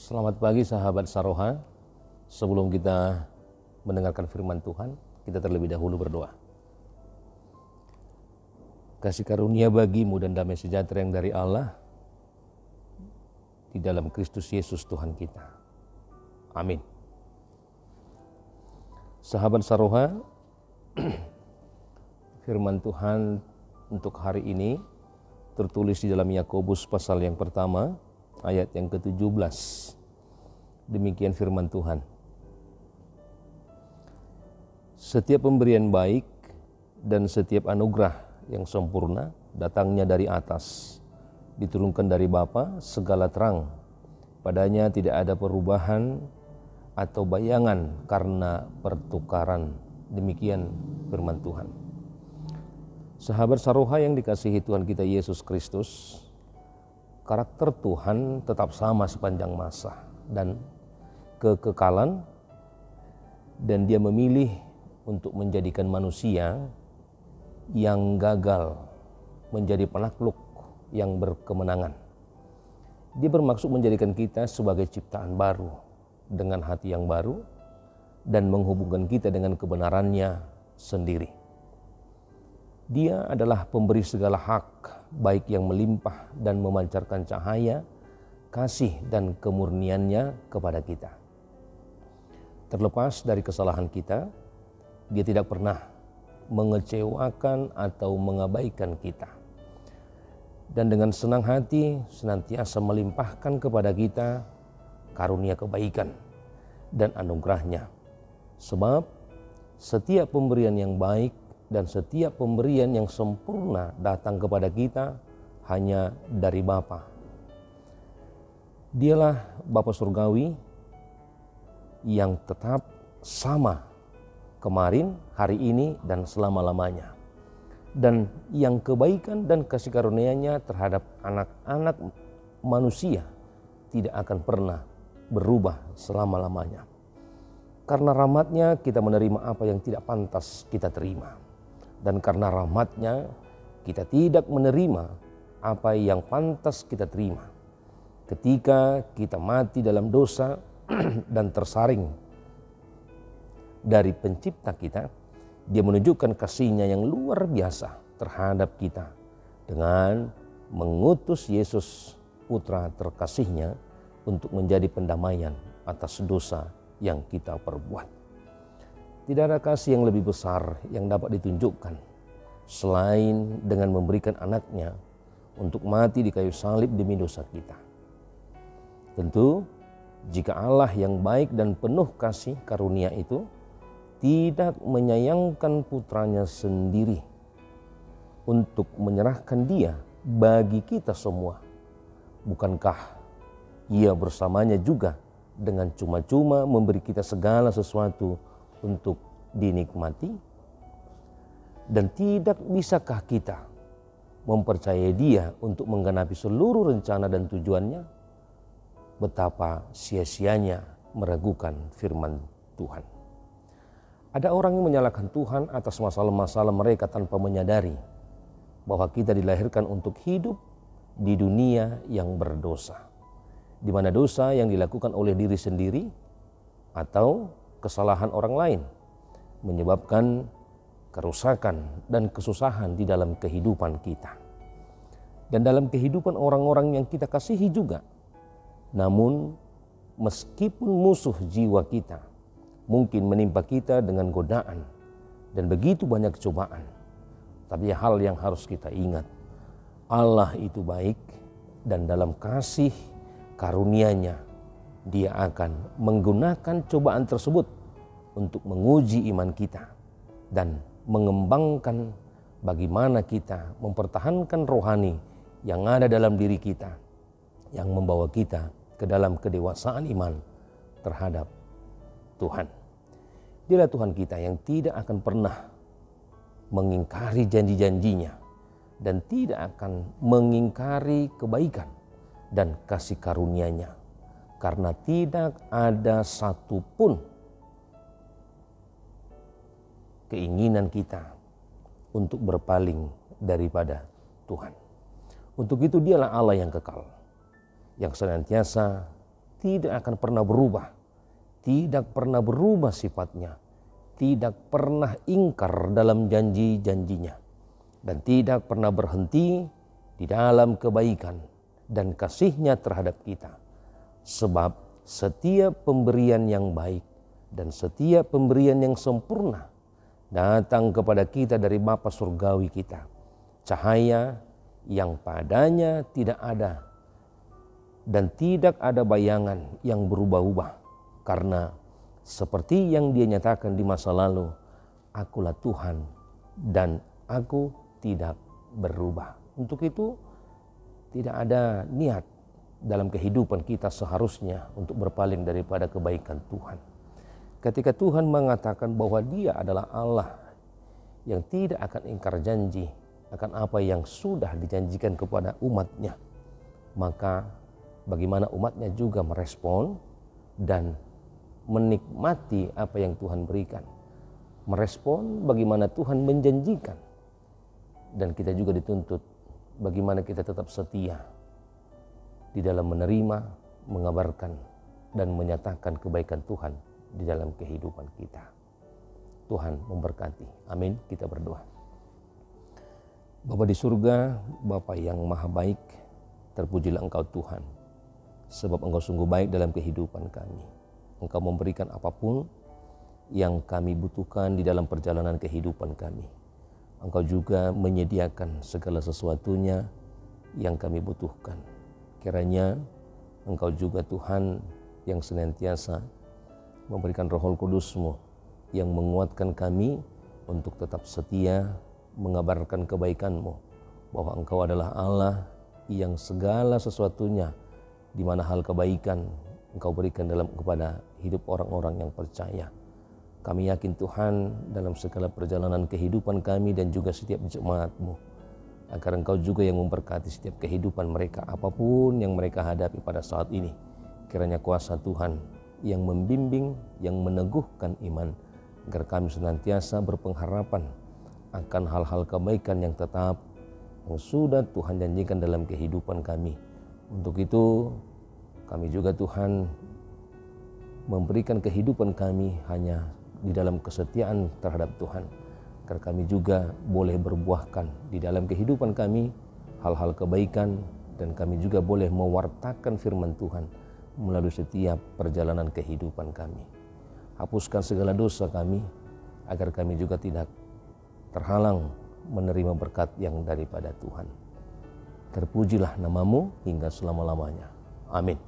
Selamat pagi sahabat Saroha. Sebelum kita mendengarkan firman Tuhan, kita terlebih dahulu berdoa. Kasih karunia bagimu dan damai sejahtera yang dari Allah di dalam Kristus Yesus Tuhan kita. Amin. Sahabat Saroha, firman Tuhan untuk hari ini tertulis di dalam Yakobus pasal yang pertama, ayat yang ke-17. Demikian firman Tuhan. Setiap pemberian baik dan setiap anugerah yang sempurna datangnya dari atas, diturunkan dari Bapa segala terang. Padanya tidak ada perubahan atau bayangan karena pertukaran. Demikian firman Tuhan. Sahabat Saroha yang dikasihi Tuhan kita Yesus Kristus, karakter Tuhan tetap sama sepanjang masa dan kekekalan, dan Dia memilih untuk menjadikan manusia yang gagal menjadi penakluk yang berkemenangan. Dia bermaksud menjadikan kita sebagai ciptaan baru dengan hati yang baru dan menghubungkan kita dengan kebenarannya sendiri. Dia adalah pemberi segala hak, baik yang melimpah dan memancarkan cahaya, kasih dan kemurniannya kepada kita. Terlepas dari kesalahan kita, Dia tidak pernah mengecewakan atau mengabaikan kita. Dan dengan senang hati senantiasa melimpahkan kepada kita karunia kebaikan dan anugerahnya. Sebab setiap pemberian yang baik dan setiap pemberian yang sempurna datang kepada kita hanya dari Bapa. Dialah Bapa Surgawi yang tetap sama kemarin, hari ini, dan selama-lamanya. Dan yang kebaikan dan kasih karunia-Nya terhadap anak-anak manusia tidak akan pernah berubah selama-lamanya. Karena rahmat-Nya kita menerima apa yang tidak pantas kita terima. Dan karena rahmat-Nya kita tidak menerima apa yang pantas kita terima. Ketika kita mati dalam dosa dan tersaring dari pencipta kita, Dia menunjukkan kasih-Nya yang luar biasa terhadap kita dengan mengutus Yesus, putra terkasih-Nya, untuk menjadi pendamaian atas dosa yang kita perbuat. Tidak ada kasih yang lebih besar yang dapat ditunjukkan selain dengan memberikan anaknya untuk mati di kayu salib demi dosa kita. Tentu, jika Allah yang baik dan penuh kasih karunia itu tidak menyayangkan putranya sendiri untuk menyerahkan Dia bagi kita semua, bukankah Ia bersamanya juga dengan cuma-cuma memberi kita segala sesuatu untuk dinikmati? Dan tidak bisakah kita mempercayai Dia untuk menggenapi seluruh rencana dan tujuannya? Betapa sia-sianya meragukan firman Tuhan. Ada orang yang menyalahkan Tuhan atas masalah-masalah mereka tanpa menyadari bahwa kita dilahirkan untuk hidup di dunia yang berdosa, di mana dosa yang dilakukan oleh diri sendiri atau kesalahan orang lain menyebabkan kerusakan dan kesusahan di dalam kehidupan kita dan dalam kehidupan orang-orang yang kita kasihi juga. Namun meskipun musuh jiwa kita mungkin menimpa kita dengan godaan dan begitu banyak cobaan, tapi hal yang harus kita ingat, Allah itu baik dan dalam kasih karunia-Nya Dia akan menggunakan cobaan tersebut untuk menguji iman kita dan mengembangkan bagaimana kita mempertahankan rohani yang ada dalam diri kita, yang membawa kita ke dalam kedewasaan iman terhadap Tuhan. Dialah Tuhan kita yang tidak akan pernah mengingkari janji-janjinya dan tidak akan mengingkari kebaikan dan kasih karunia-Nya, karena tidak ada satupun keinginan kita untuk berpaling daripada Tuhan. Untuk itu Dialah Allah yang kekal, yang senantiasa tidak akan pernah berubah, tidak pernah berubah sifatnya, tidak pernah ingkar dalam janji-janjinya, dan tidak pernah berhenti di dalam kebaikan dan kasih-Nya terhadap kita. Sebab setiap pemberian yang baik dan setiap pemberian yang sempurna datang kepada kita dari Bapa Surgawi kita, cahaya yang padanya tidak ada dan tidak ada bayangan yang berubah-ubah, karena seperti yang Dia nyatakan di masa lalu, akulah Tuhan dan aku tidak berubah. Untuk itu tidak ada niat dalam kehidupan kita seharusnya untuk berpaling daripada kebaikan Tuhan. Ketika Tuhan mengatakan bahwa Dia adalah Allah yang tidak akan ingkar janji akan apa yang sudah dijanjikan kepada umat-Nya, maka bagaimana umat-Nya juga merespon dan menikmati apa yang Tuhan berikan. Merespon bagaimana Tuhan menjanjikan. Dan kita juga dituntut bagaimana kita tetap setia di dalam menerima, mengabarkan, dan menyatakan kebaikan Tuhan di dalam kehidupan kita. Tuhan memberkati. Amin. Kita berdoa. Bapa di surga, Bapa yang maha baik, terpujilah Engkau Tuhan, sebab Engkau sungguh baik dalam kehidupan kami. Engkau memberikan apapun yang kami butuhkan di dalam perjalanan kehidupan kami. Engkau juga menyediakan segala sesuatunya yang kami butuhkan. Kiranya Engkau juga Tuhan yang senantiasa memberikan Roh Kudus-Mu yang menguatkan kami untuk tetap setia mengabarkan kebaikan-Mu, bahwa Engkau adalah Allah yang segala sesuatunya di mana hal kebaikan Engkau berikan kepada hidup orang-orang yang percaya. Kami yakin Tuhan dalam segala perjalanan kehidupan kami dan juga setiap jemaat-Mu, agar Engkau juga yang memberkati setiap kehidupan mereka apapun yang mereka hadapi pada saat ini. Kiranya kuasa Tuhan yang membimbing, yang meneguhkan iman, agar kami senantiasa berpengharapan akan hal-hal kebaikan yang tetap yang sudah Tuhan janjikan dalam kehidupan kami. Untuk itu kami juga Tuhan memberikan kehidupan kami hanya di dalam kesetiaan terhadap Tuhan, agar kami juga boleh berbuahkan di dalam kehidupan kami hal-hal kebaikan, dan kami juga boleh mewartakan firman Tuhan melalui setiap perjalanan kehidupan kami. Hapuskan segala dosa kami, agar kami juga tidak terhalang menerima berkat yang daripada Tuhan. Terpujilah nama-Mu hingga selama-lamanya. Amin.